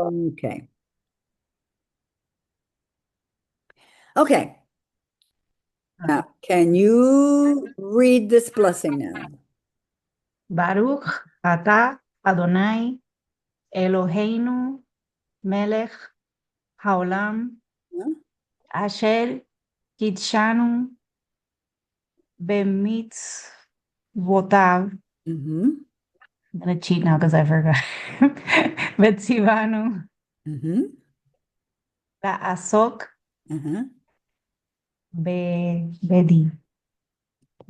Okay. Okay. Now, can you read this blessing now? Baruch atah Adonai Eloheinu melech haolam Huh? asher kitshanu b'mitzvotav. Mm-hmm. I'm gonna cheat now because I forgot. Betzivanu Mm-hmm. la'asok Uh-huh. bedi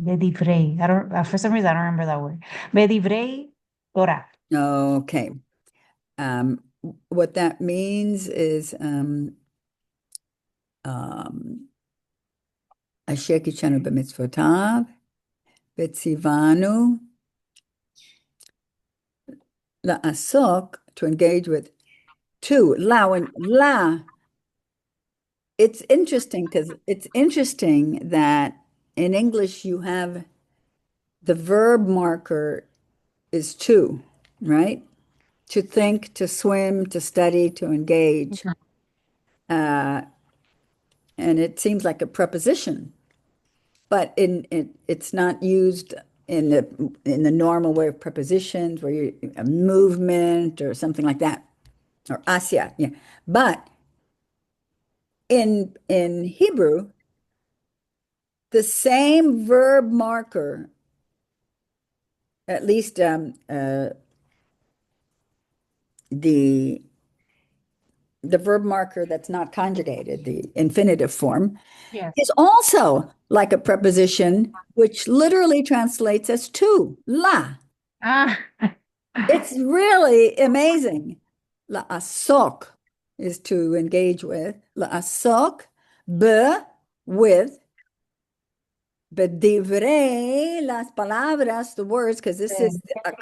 bedivrei. I don't. For some reason, I don't remember that word. Bedivrei Torah. Okay. What that means is Asher Kitshanu b'mitzvotav, Betzivanu, la'asok, to engage with, to, la, when, la, it's interesting because it's interesting that in English you have the verb marker is to, right? To think, to swim, to study, to engage. Mhm. Uh, and it seems like a preposition, but it's not used in the normal way of prepositions where you a movement or something like that, or asya, yeah. But in Hebrew, the same verb marker, at least the the verb marker that's not conjugated, the infinitive form, Yes. is also like a preposition, which literally translates as to, la. Ah. It's really amazing. La asok is to engage with. La asok, be, with, bedivrei, las palabras, the words, because this is a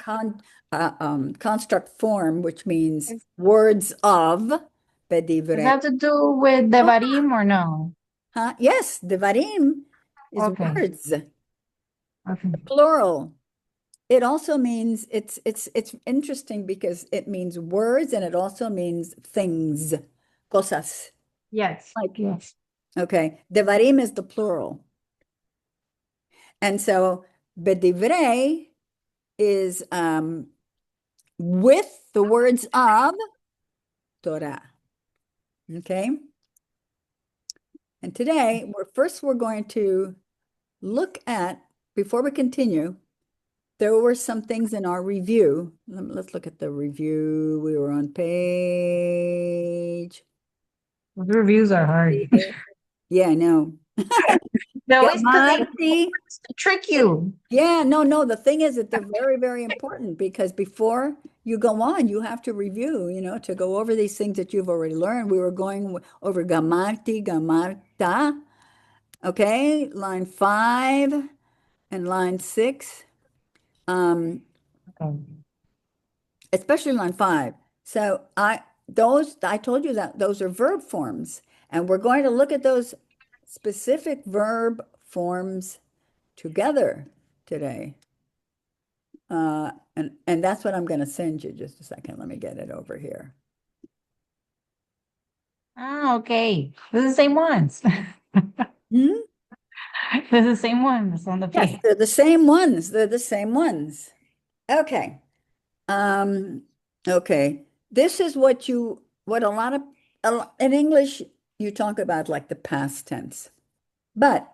construct form, which means words of, Does bedivrei. that have to do with Devarim or no? Huh? Yes, devarim is Okay. words, Okay. plural. It also means it's interesting because it means words and it also means things, cosas. Yes. Like, Yes. okay, devarim is the plural. And so bedivrei is with the words of Torah. Okay. And today we're going to look at, before we continue, there were some things in our review. Let's look at the review. We were on page. Those reviews are hard. Yeah, I know. They always put the Gamarti. words to trick you. Yeah, no, no. The thing is that they're very, very important because before you go on, you have to review, to go over these things that you've already learned. We were going over Gamarti, Gamarta. Okay, line 5 and line 6. Um, Okay. especially line 5. So I told you that those are verb forms, and we're going to look at those specific verb forms together today. And that's what I'm going to send you. Just a second. Let me get it over here. Ah, okay. They're the same ones. Hmm? They're the same ones on the Yes, page. they're the same ones. They're the same ones. Okay. Um, okay. This is what in English you talk about like the past tense. But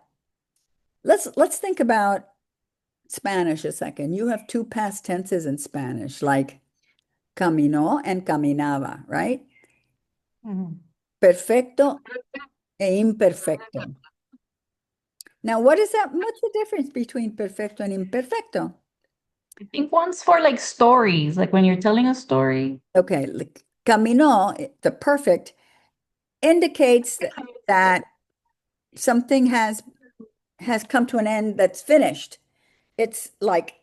let's think about Spanish a second. You have two past tenses in Spanish, like caminó and caminaba, right? Mhm. Perfecto e imperfecto. Now, what is that? What's the difference between perfecto and imperfecto? I think one's for like stories, like when you're telling a story. Okay, like caminó, the perfect, indicates that something has come to an end that's finished. It's like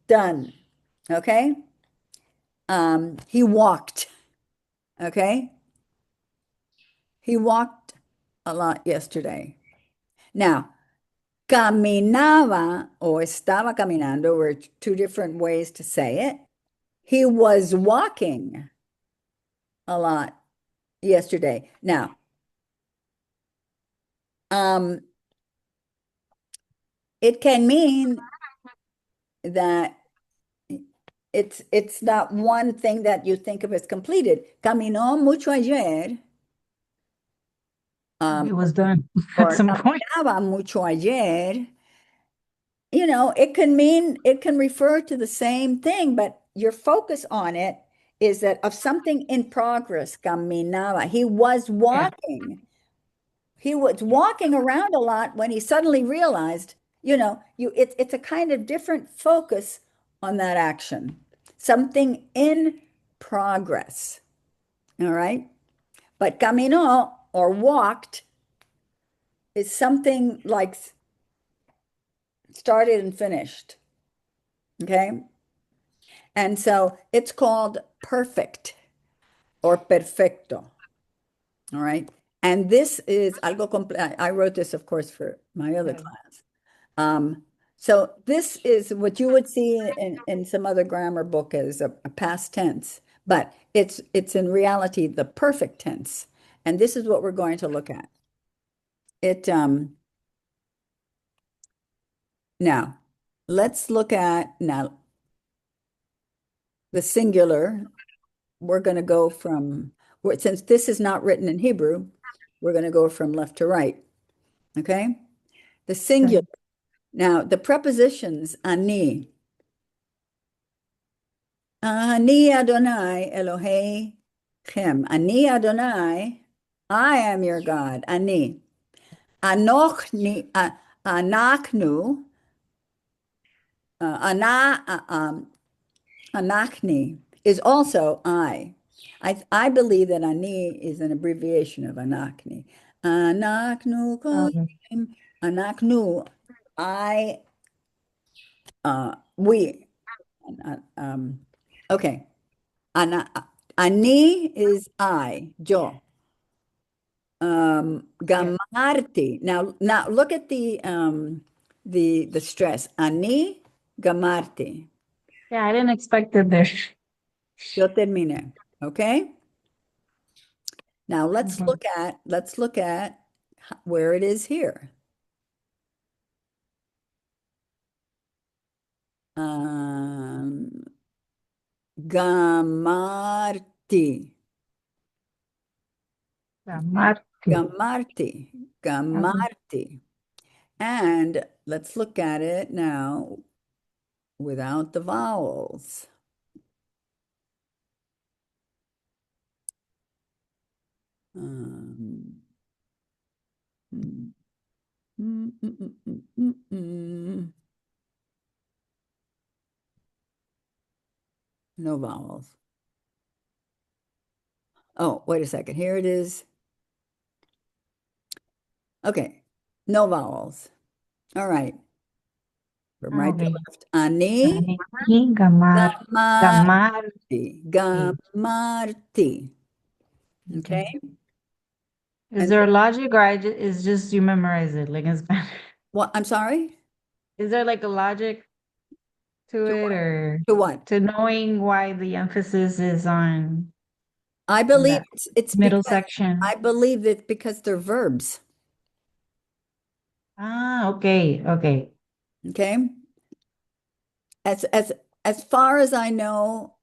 done. Okay? He walked. Okay? He walked a lot yesterday. Now, caminaba o estaba caminando were two different ways to say it. He was walking. a lot yesterday. Now, um, it can mean that it's not one thing that you think of as completed. Caminó mucho ayer, It was done at or some point. caminaba mucho ayer. You know, it can mean, it can refer to the same thing, but your focus on it is that of something in progress. Caminaba. He was Yeah. walking. He was walking around a lot when he suddenly realized, you know, it's a kind of different focus on that action. Something in progress. All right. But caminó or walked is something like started and finished. Okay. And so it's called perfect or perfecto. All right. And this is algo I wrote this, of course, for my other Yeah. class. So this is what you would see in some other grammar book as a past tense, but it's in reality the perfect tense. And this is what we're going to look at. It now let's look at now the singular. We're going to go from since this is not written in Hebrew, we're going to go from left to right. Okay? The singular. Okay. Now, the prepositions ani. Ani Adonai Elohei Chem. Ani Adonai, I am your God. Ani. Anochni, anachnu, ana, anachni is also I. I believe that ani is an abbreviation of anachni. Anachnu Um, kolim, anachnu, I, we. Okay. Ana, ani is I, yo. yeah. Gamarti. Now look at the stress. Ani gamarti. Yeah, I didn't expect it there. Yo terminé. Okay. Now Mhm. let's look at where it is here. Um, gamarti. Yeah, Marty. Gamarti. Um, Gamarti. And let's look at it now without the vowels. Um, mm, mm, mm, mm, mm, mm, mm. No vowels. Oh, wait a second. Here it is. Okay. No vowels. All right. From right to okay. left. Ani, Ani, gamarti. Gamarti. Gamarti. Okay. Okay. Is And there so, a logic or is just you memorize it like in Spanish? what? I'm sorry? Is there like a logic to To it what? or To what? to knowing why the emphasis is I on believe that it's middle because section? I believe that because they're verbs. Ah, okay, okay. Okay. As as as far as I know,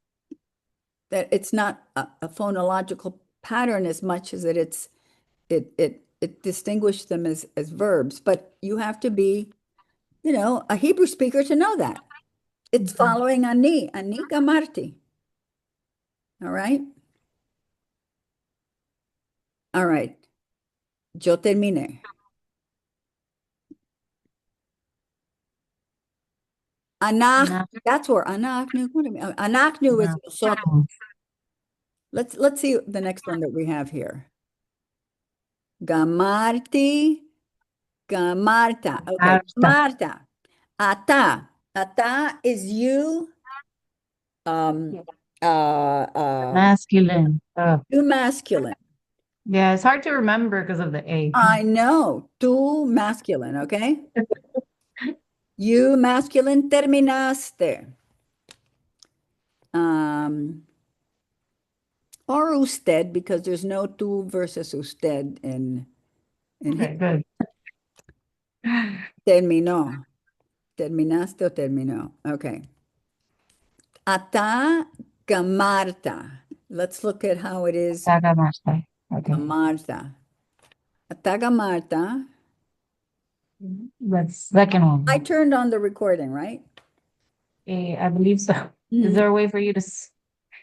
that it's not a phonological pattern as much as that it distinguished them as verbs. But you have to be, you know, a Hebrew speaker to know that. It's Okay. following ani gamarti. All right. All right. Yo terminé. Anach, Na, that's where anachnu, anachnu is na. nosotros. Let's see the next one that we have here. Gamarti, gamarta. Okay, Marta. gamarta. Ata. Ata is you. Um, Yeah. uh, Masculine. too masculine. Yeah, it's hard to remember because of the A. I know, too masculine, okay? You masculine terminaste. Um, or usted, because there's no tú versus usted in Okay, Hebrew. good. Terminó. Terminaste o terminó. Okay. Ata gamarta. Let's look at how it is. Saga Marta. Okay. Gamarta. Ata gamarta. That's second I one. turned on the recording, right? I believe so. Is Mhm. there a way for you to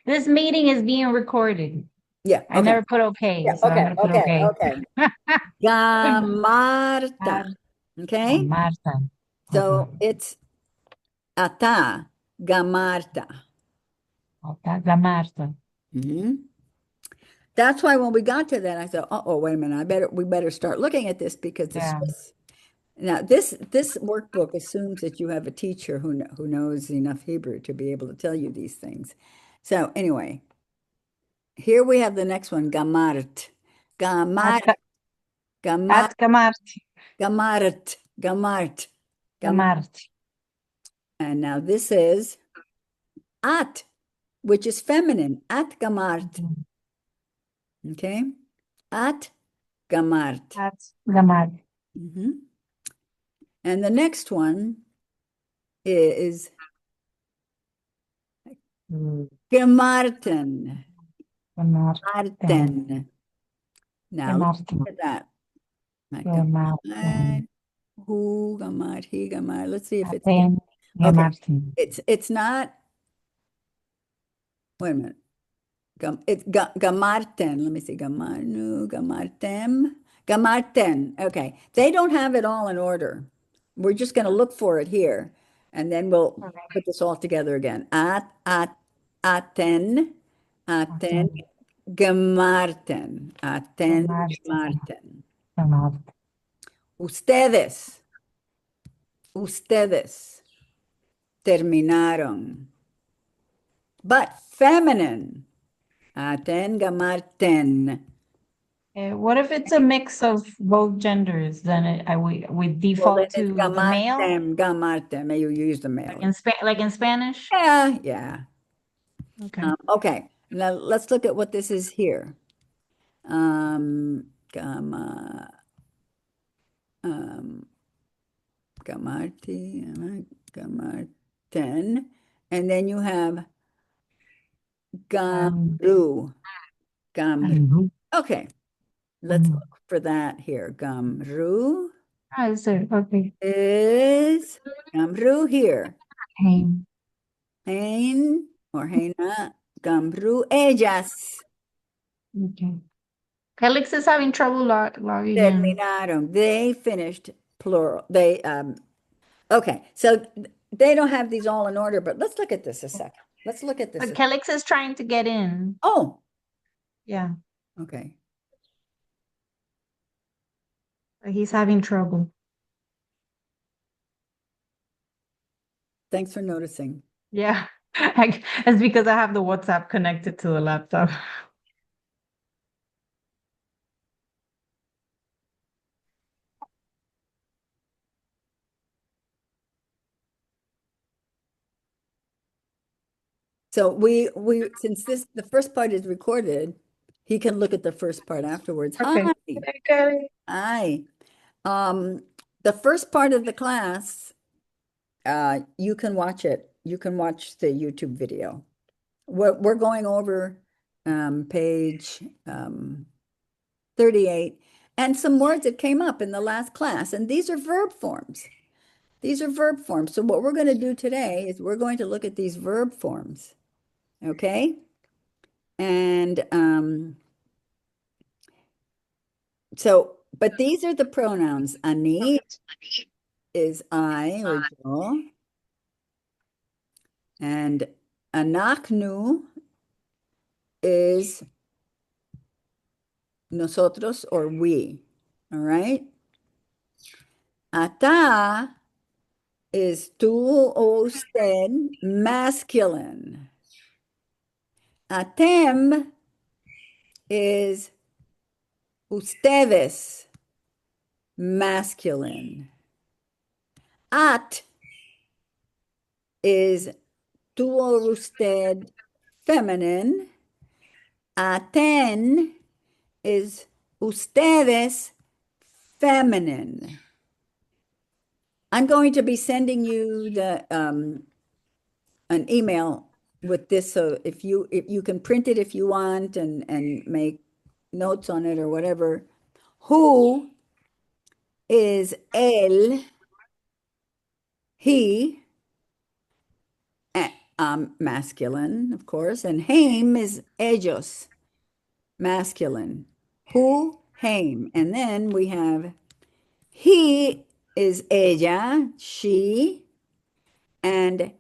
this meeting is being recorded. Yeah. I Okay. never put okay, Yeah. so I'm Okay. gonna put Okay. okay. Okay. Gamarta. Okay. Marta. Okay. So it's ata gamarta. Saga Marta. Mhm. That's why when we got to that, I thought, oh, wait a minute, we better start looking at this because the Yeah. Swiss. Now, this workbook assumes that you have a teacher who knows enough Hebrew to be able to tell you these things. So anyway, here we have the next one, gamart, gamart, gamart, At Gamart. gamart, gamart, gamart. Gamart. And now this is at, which is feminine, at gamart. Okay, at gamart. At Gamart. Mhm. And the next one is gemarten. Gamart. Marten. Now let's Gamart. look at that. Like Gamart. gamar, who, gamar, he, gamar. Let's see if it's here. Aten. Okay. Gamart. It's not, wait a minute. It's gamarten. Let me see. Gamarnu, gamartem, gamarten. Okay. They don't have it all in order. We're just going to look for it here. And then we'll put this all together again. Aten, aten, gemarten, aten, Gamart. gemarten. Gamart. Ustedes, ustedes terminaron. But feminine, aten, gemarten. What if it's a mix of both genders? Then we Well, then default it's to the male, gamartem. You use the like male. like in Spanish. Yeah, yeah. Okay. Okay, now let's look at what this is here. Gama, um, gamarti, gamarten, and then you have Um, gamru, gamru. mhm, Okay, let's mhm. look for that here. Gamru Ah, so okay. is gamru here. Hey, Hein or heina, gamru ellas. okay. Felix is having trouble logging in. Terminaron. They finished plural. Okay, so they don't have these all in order, but let's look at this a second. Let's look at this. But Felix is trying to get in. Oh, Yeah, okay. but he's having trouble. Thanks for noticing. Yeah, it's because I have the WhatsApp connected to the laptop. So since the first part is recorded, he can look at the first part afterwards. Okay. Hi. Okay. Hi. Um, the first part of the class, you can watch it. You can watch the YouTube video. We're going over page 38 and some words that came up in the last class. And these are verb forms. These are verb forms. So what we're going to do today is we're going to look at these verb forms. Okay? And but these are the pronouns. Ani is I or yo. And anaknu is nosotros or we. All right? Ata is tú o usted, masculine. Atem is ustedes, masculine. At is tú o usted, feminine. Aten is ustedes feminine. I'm going to be sending you the an email with this, so if you can print it if you want and make notes on it or whatever. Who is él, he, masculine, of course, and haim is ellos, masculine. Who, haim. And then we have he is ella, she, and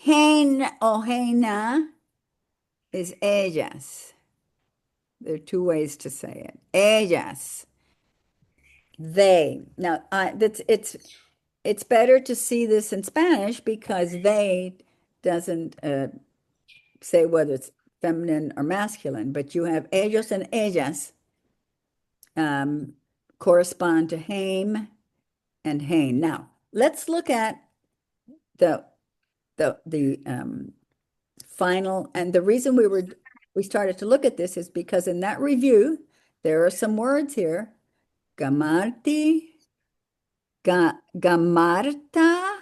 hen o hena is ellas. There are two ways to say it. Ellas, they. Now, it's better to see this in Spanish because they doesn't say whether it's feminine or masculine, but you have ellos and ellas correspond to haim and hain. Now, let's look at the final, and the reason we started to look at this is because in that review, there are some words here. Gamarti, gamarta,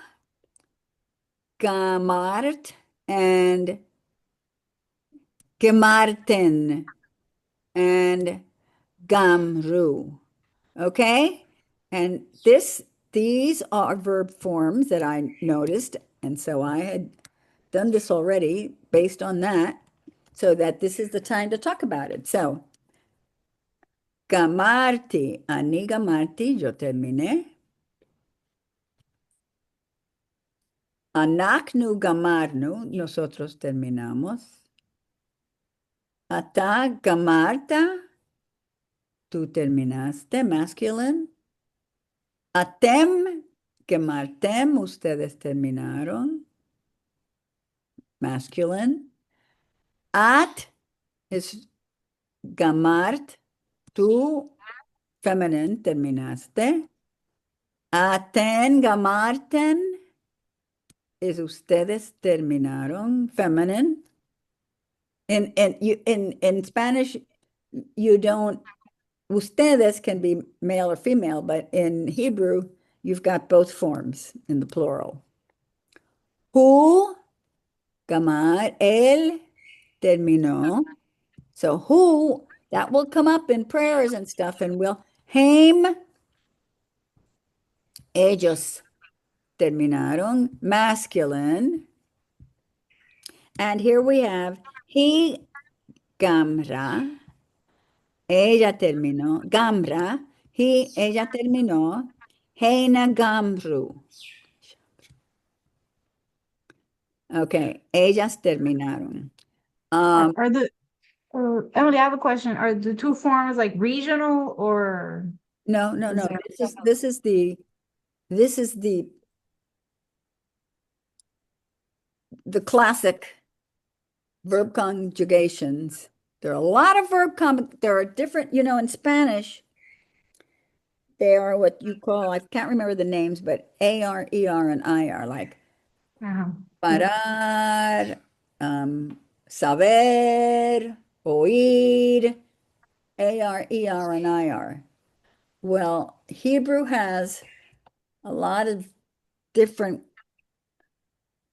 gamart, and gemarten, and gamru. Okay? And these are verb forms that I noticed, and so I had done this already based on that, so that this is the time to talk about it. So, gamarti, ani gamarti, yo terminé. Anaknu gamarnu, nosotros terminamos. Ata gamarta, tú terminaste, masculine. Atem gamartem, ustedes terminaron, masculine. At is gamart, tú feminine terminaste. Aten gamarten is ustedes terminaron, feminine. In Spanish, you don't, ustedes can be male or female, but in Hebrew, you've got both forms in the plural. Who, gamar, él terminó. So who, that will come up in prayers and stuff, and we'll, haim, ellos terminaron, masculine. And here we have, he, gamra, ella terminó, gamra, ella terminó, heina gamru. Okay, ellas terminaron. Are the Emily, I have a question. Are the two forms like regional or No. is there- This is the classic verb conjugations. There are a lot of there are different, in Spanish, they are what you call, I can't remember the names, but AR, ER, and IR, like Uh-huh. parar, saber, oír, AR, ER, and IR. Well, Hebrew has a lot of different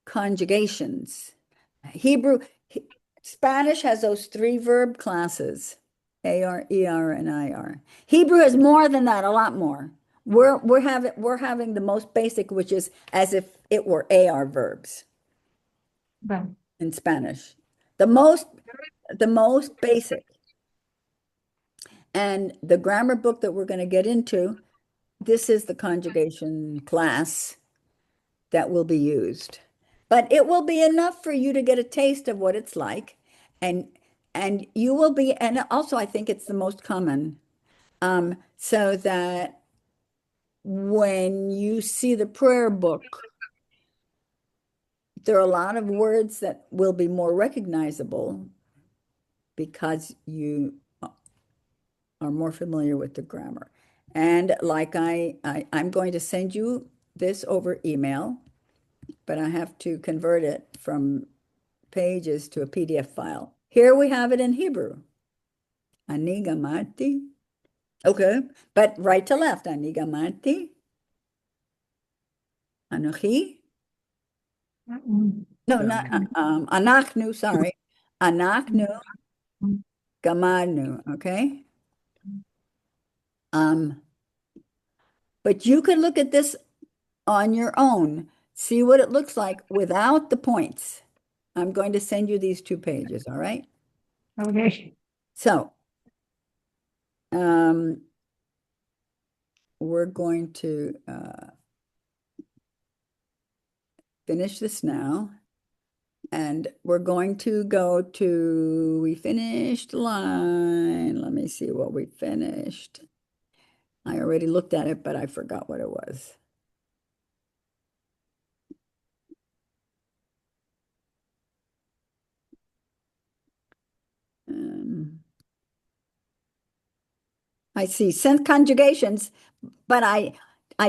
conjugations. Spanish has those three verb classes, AR, ER, and IR. Hebrew has more than that, a lot more. We're having the most basic, which is as if it were AR verbs Right. in Spanish. The most basic. And the grammar book that we're going to get into, this is the conjugation class that will be used. But it will be enough for you to get a taste of what it's like. And you will be, and also I think it's the most common, so that when you see the prayer book, there are a lot of words that will be more recognizable because you are more familiar with the grammar. And like I'm going to send you this over email, but I have to convert it from pages to a PDF file. Here we have it in Hebrew. Ani gamarti. Okay, but right to left. Ani gamarti. Anochi. No, not anachnu, sorry. Anachnu gamarnu, okay? But you can look at this on your own, see what it looks like without the points. I'm going to send you these 2 pages, all right? Okay. So, we're going to finish this now. And we're going to go to, we finished line. Let me see what we finished. I already looked at it, but I forgot what it was. I see sent conjugations, but I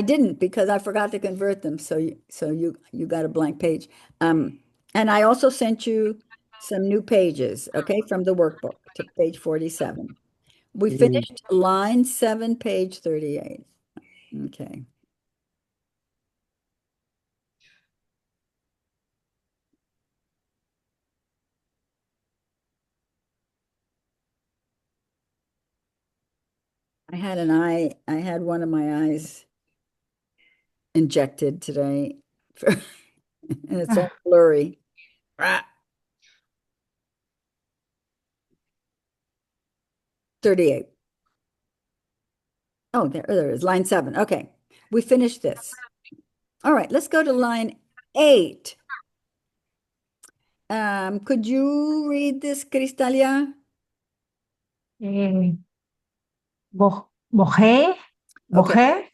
didn't because I forgot to convert them. So you got a blank page. And I also sent you some new pages, okay, from the workbook to page 47. We finished line 7, page 38. Okay. I had one of my eyes injected today and it's all blurry. Ah, 38. Oh, there it is, line 7. Okay, we finished this. All right, let's go to line 8. Could you read this, Cristalia? Eh, Boje, Okay, boje,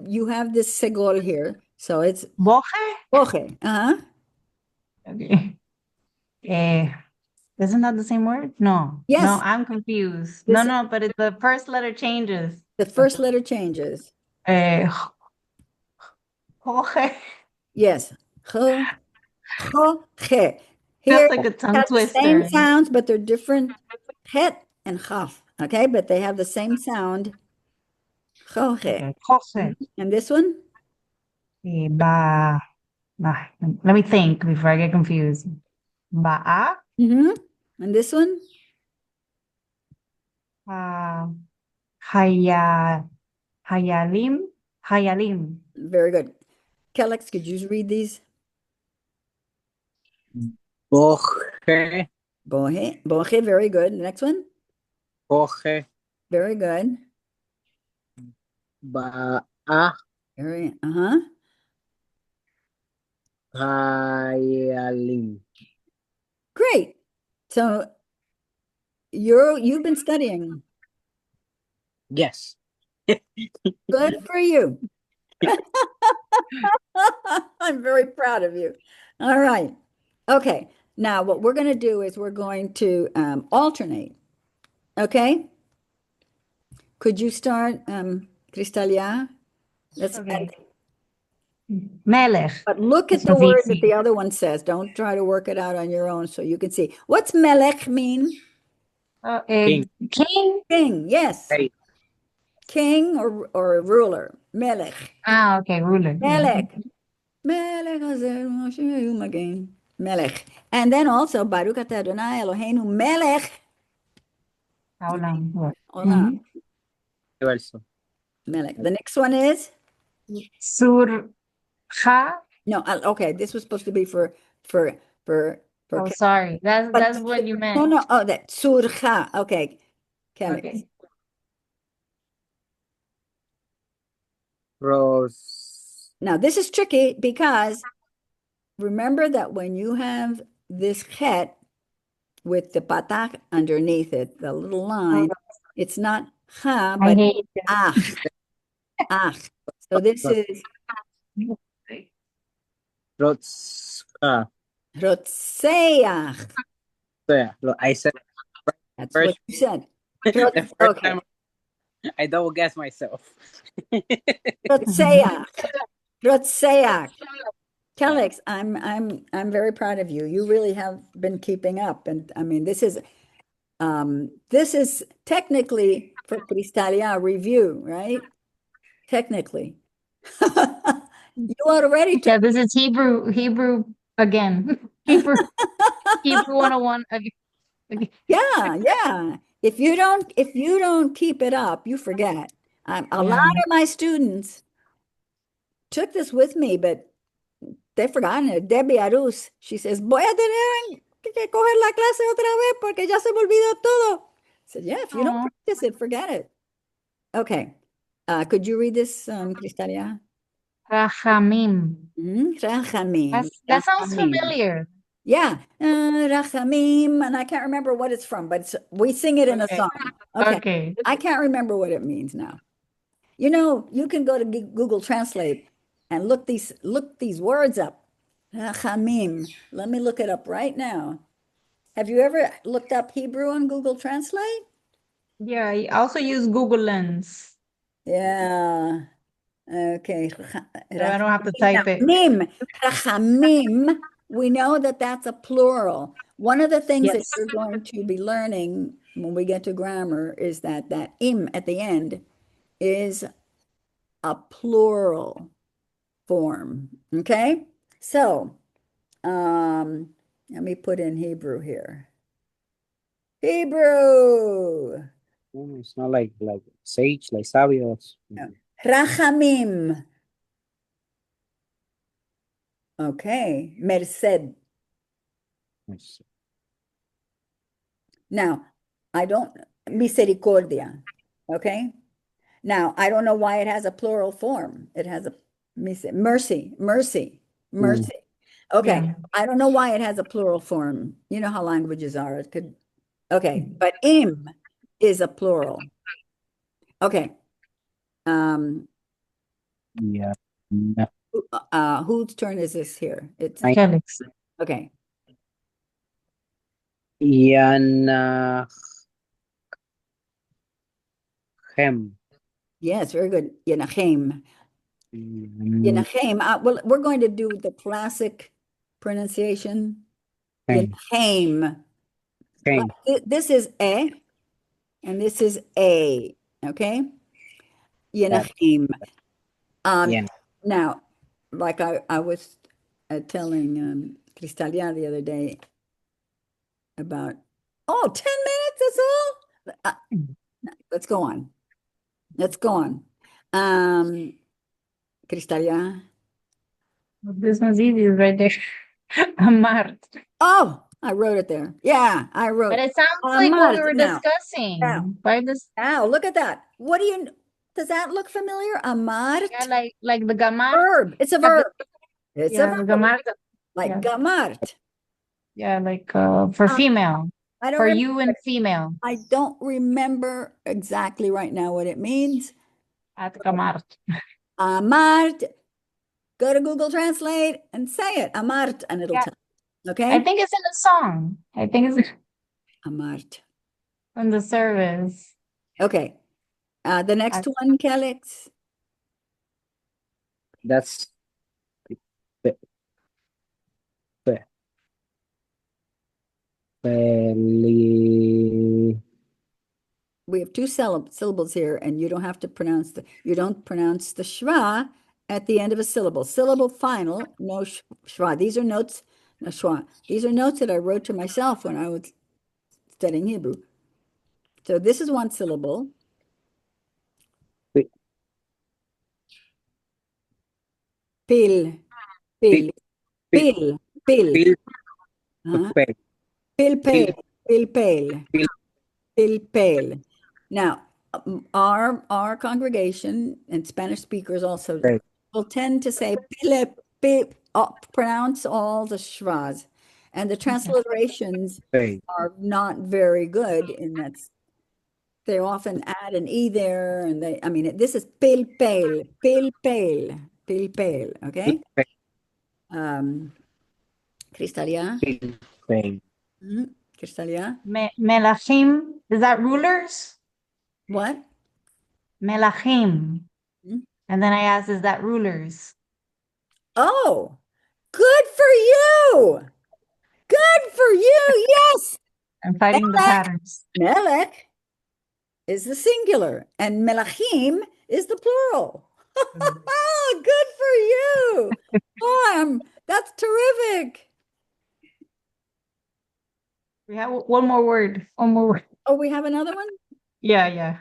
you have this segol here, so it's boje. boje. Uh-huh. Okay. Eh, isn't that the same word? No, no, Yes, I'm confused. No, this is no, but the first letter changes. the first letter changes. Eh, Jorge. Yes. Ho, ho, he. Here Feels like a tongue have the same twister. sounds, but they're different. Het and chaf. Okay, but they have the same sound. Ho, he. Okay, Jorge. And this one? Ba, ba. Let me think before I get confused. Ba, Mm-hmm. And this one? ah, haya, hayalim, hayalim. Very good. Kellex, could you read these? Boje, Bohe. Bohe, very good. The next one? boje, Very good. ba, Very, uh-huh. hayalim. Great. So you've been studying. Yes. Good for you. I'm very proud of you. All right. Okay. Now, what we're going to do is we're going to alternate. Okay. Could you start, Cristalia? Let's, Okay. Melech. but look at This the one's word that easy. the other one says. Don't try to work it out on your own so you can see. What's melech mean? King. King. King. Yes. Hey. King or ruler. Melech. Ah, okay, ruler. Yeah. Melech. Melech Hazer Moshe Magen. Melech. And then also Baruch atah Adonai Eloheinu Melech Olam. Olam. Universo. Melech. The next one is Surja. no. Okay, this was supposed to be for for Oh, Ke- sorry. but That's what you meant. no. Oh, that surcha. Okay, Kelly. Okay. Rose. Now this is tricky because remember that when you have this het with the patak underneath it, the little line, it's not ha, I but hate ach, ach. So this is it. Rotska. rotseach. So yeah, I said That's first, what you said. the first Okay, time I double guess myself. rotseach, rotseach. Kellex, I'm very proud of you. You really have been keeping up, and I mean, this is This is technically for Cristalia review, right? Technically. You already Yeah, took, this is Hebrew again. Hebrew 101 again. yeah. If you don't keep it up, you forget. A lot Yeah. of my students took this with me, but they've forgotten it. Debbie Arus, she says, voy a tener que coger la clase otra vez porque ya se me olvidó todo. I said, yeah, if you don't Aw. practice it, forget it. Okay. Could you read this, Cristalia? Rachamim. Rachamim. That sounds Rachamim. familiar. Yeah. Rachamim. And I can't remember what it's from, but we sing it in a Okay. song. Okay. Okay. I can't remember what it means now. You know, you can go to Google Translate and look these words up. Rachamim. Let me look it up right now. Have you ever looked up Hebrew on Google Translate? Yeah, I also use Google Lens, Yeah. Okay. so I don't have to type it. Rachamim. Rachamim. We know that that's a plural. One of the things that Yes. you're going to be learning when we get to grammar is that im at the end is a plural form. Okay? So, let me put in Hebrew here. Hebrew. It's not like sage, like sabios. No. Rachamim. Okay. Merced. Yes. Now, I don't, misericordia. Okay. Now, I don't know why it has a plural form. It has a mercy. Okay. Yeah. I don't know why it has a plural form. You know how languages are. It could, okay. But im is a plural. Okay. Yeah. No. Whose turn is this here? It's Felix. okay. Yanachem. Yes, very good. Yenachem. Mm, Yenachem. Well, we're going to do the classic pronunciation. Chem. Yenachem. Chem. This is and this is a. Okay. Yenachem. Yen. Now, like I was telling Cristalia the other day about, 10 minutes, that's all? Let's go on. Let's go on. Cristalia. This one's easy, it's right there. Amar. Oh, I wrote it there. Yeah, I wrote. But it sounds like what we were now. discussing. Now. By this, Now, look at that. Does that look familiar? Amart? yeah, like the gamar. Verb. It's a verb. It's a Yeah, verb. gamar. Like yeah. gamart. Yeah, like for female. I don't For remember, you and female. I don't remember exactly right now what it means. At gamar. Amart. Go to Google Translate and say it. Amart, and it'll Yeah. tell. Okay? I think it's in the song. I think it's Amart. in the service. Okay. The next one, Calix. That's Feli. We have two syllables here, and you don't have to pronounce you don't pronounce the schwa at the end of a syllable. Syllable final, no schwa. These are notes, no schwa. These are notes that I wrote to myself when I was studying Hebrew. So this is one syllable. Pil, pil, pil, pil. Pil. Huh? Pil. Pil, pale, pil, pale, Pil. pil, pale. Now, our congregation and Spanish speakers also Right. will tend to say pronounce all the schwas, and the transliterations Pil. are not very good in that. They often add an e there, and this is pil pale, pil pale, pil pale. Okay. Cristalia. Pil. Cristalia. Melachim, is that rulers? What? Melachim. Hmm? And then I asked, is that rulers? Oh, good for you. Good for you. Yes. I'm fighting the patterns. Melech is the singular, and melachim is the plural. Oh, good for you. Norm, that's terrific. We have one more word. One more word. Oh, we have another one? Yeah.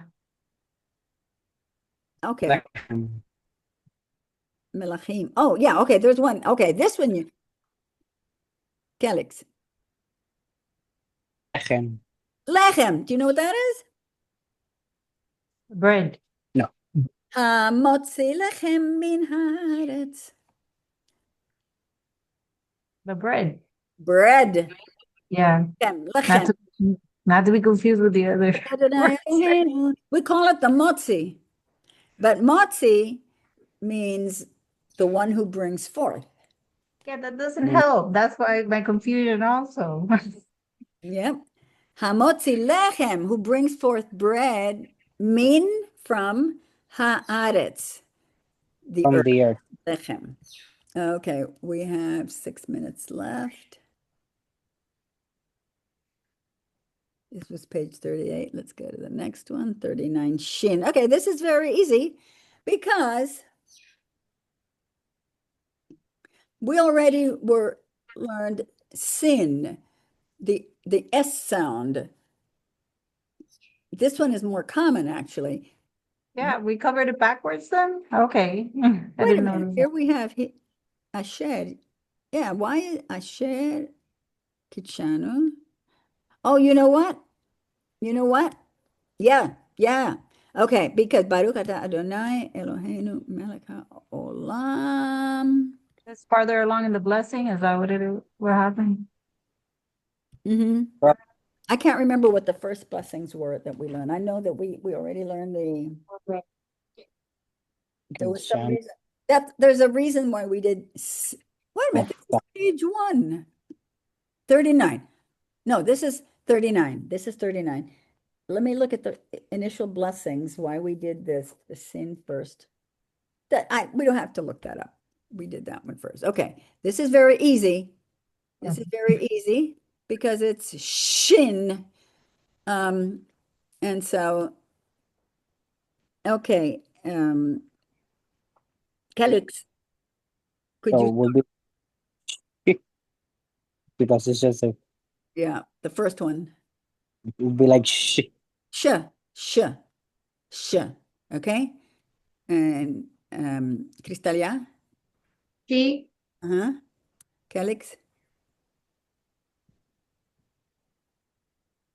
Okay. Melachim. Oh, yeah, okay, there's one. Okay, this one you. Kelix. Lechem. Lechem. Do you know what that is? Bread. No. Motzi lechem min haaretz. The bread. Bread. Yeah. Lechem. Not to be confused with the other. We call it the motzi, but motzi means the one who brings forth. Yeah, that doesn't help. That's why my confusion also. Yep. Hamotzi lechem, who brings forth bread, min from haaretz, the From earth. the earth. Lechem. Okay, we have 6 minutes left. This was page 38. Let's go to the next one, 39, shin. Okay, this is very easy because we already learned sin, the S sound. This one is more common, actually. Yeah, we covered it backwards then? Okay. I Wait a didn't minute. know. Here we have Asher. Yeah, why is Asher Kichanu? Oh, you know what? You know what? Yeah. Okay, because Baruch atah Adonai Eloheinu melech haolam. That's farther along in the blessing. Is that what happened? Mm-hmm. I can't remember what the first blessings were that we learned. I know that we already learned there was some reason there's a reason why we did. Wait a minute, this is page 1. 39. No, this is 39. This is 39. Let me look at the initial blessings, why we did this, the sin first. We don't have to look that up. We did that one first. Okay, this is very easy. This is very easy because it's shin. And so, okay, Kelix, could So you? we'll do because it's just Yeah, the first one. it would be like sh. Sh. Okay, and Cristalia. She. Kelix.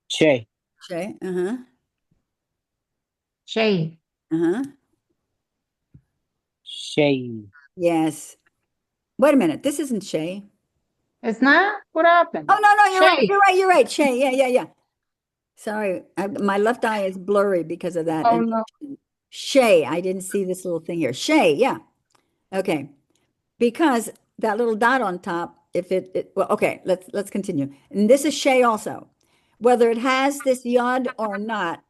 Shay. Shay. Shay. Shay. Yes. Wait a minute. This isn't Shay. It's not? What happened? Oh, no, you're right. Shay. You're right. Shay. Yeah. Sorry. My left eye is blurry because of that. Oh, And no. Shay. I didn't see this little thing here. Shay. Yeah. Okay. Because that little dot on top, well, okay, let's continue. And this is Shay also. Whether it has this yod or not,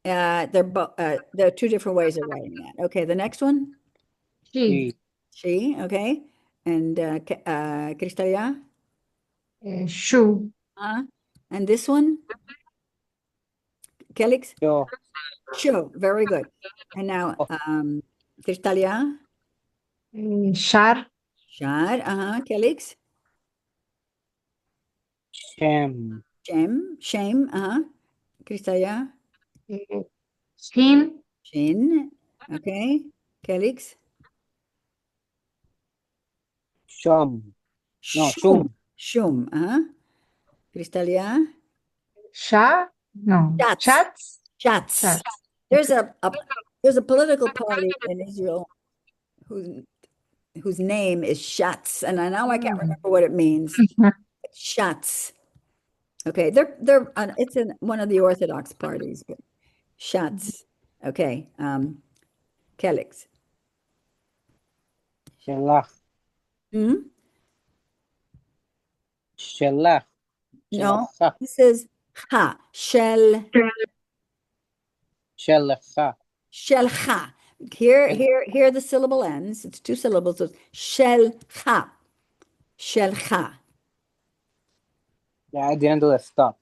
there are two different ways of writing that. Okay, the next one. She. Okay. And Cristalia? Shoe. And this one? Kelix? Sure. Very good. And now, Cristalia? Shar. Kelix? Shem. Shame, Cristalia? Shin. Shin, okay. Kelix? Shum. No, shum. Shum, Cristalia? Sha. No. Shatz. Chats. Shatz. There's a political party in Israel whose name is Shatz, and now I can't remember what it means. Shatz. Okay, it's in one of the Orthodox parties, but Shatz. Okay, Kelix. Shelach. Shelach. No, this is ha. Shelacha. Shelcha. Here the syllable ends. It's 2 syllables. So it's shelcha. Yeah, I didn't do the stop.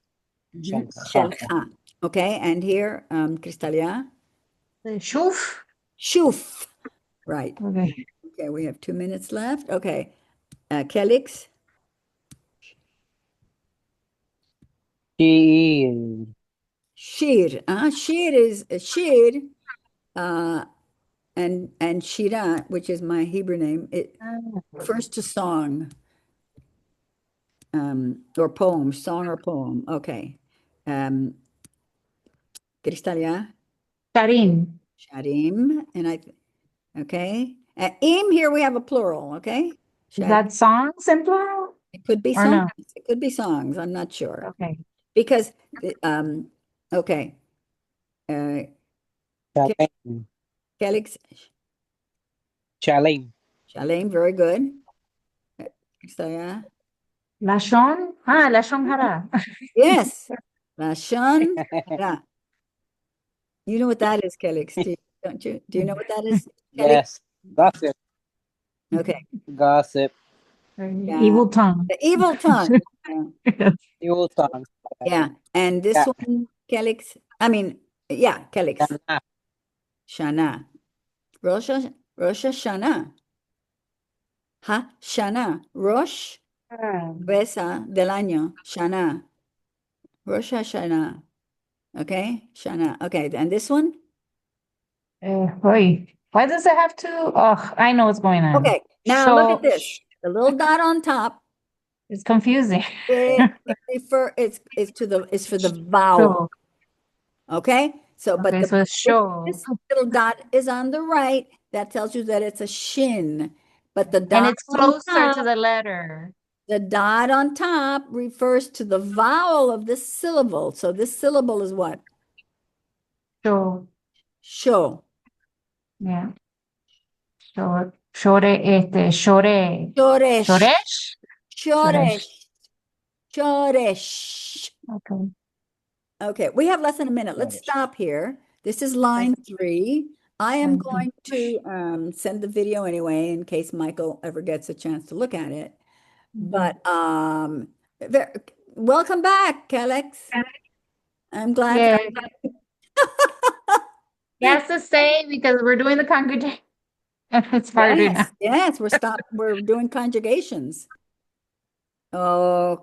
Mhm. Shalha. Shelcha. Okay, and here, Crystalia. The shuf. Shuf. Right. Okay. Okay, we have 2 minutes left. Okay. Kelix. She, Shir. Shir is shir. Uh, and Shira, which is my Hebrew name, it refers to song, or poem, song or poem. Okay. Um, Crystalia. Sharim. Sharim. Okay. Im, here we have a plural. Okay. Is that songs in plural It could be or no? songs. It could be songs. I'm not sure Okay. because okay. Shalem. Kelix Shalem. Shalem, very good. Crystalia. Lashon? Lashon hara. Yes. Lashon hara. You know what that is, Kelix? Don't you? Do you know what that is, Kelix? Yes. Gossip. Okay. Gossip. Yeah. Evil tongue. The evil tongue. Yeah. Evil tongue. Yeah. And this Yeah. one, Kelix, I mean, yeah, Kelix. Shana. Shana. Rosh Hashanah. Shana. Rosh Reza del año. Shana. Rosh Hashanah. Okay. Shana. Okay. And this one? Wait. Why does it have to? Oh, I know what's going on. Okay. Now look at this. The little dot on top. It's confusing. It's for the vowel. So, Okay. So, but okay, so it's show. this little dot is on the right. That tells you that it's a shin. But the And dot it's on closer to top, the letter. the dot on top refers to the vowel of this syllable. So this syllable is what? Show. Sho. Yeah. Shore. Shore. Shore. Shoresh. Shoresh? Shoresh. Shoresh. Okay. Okay, we have less than a minute. Let's stop here. This is line 3. I am going to send the video anyway in case Michael ever gets a chance to look at it. But welcome back, Kellex. I'm glad. Yeah. He has to stay because we're doing the congregation. It's harder now. Yes, we're doing conjugations. Oh.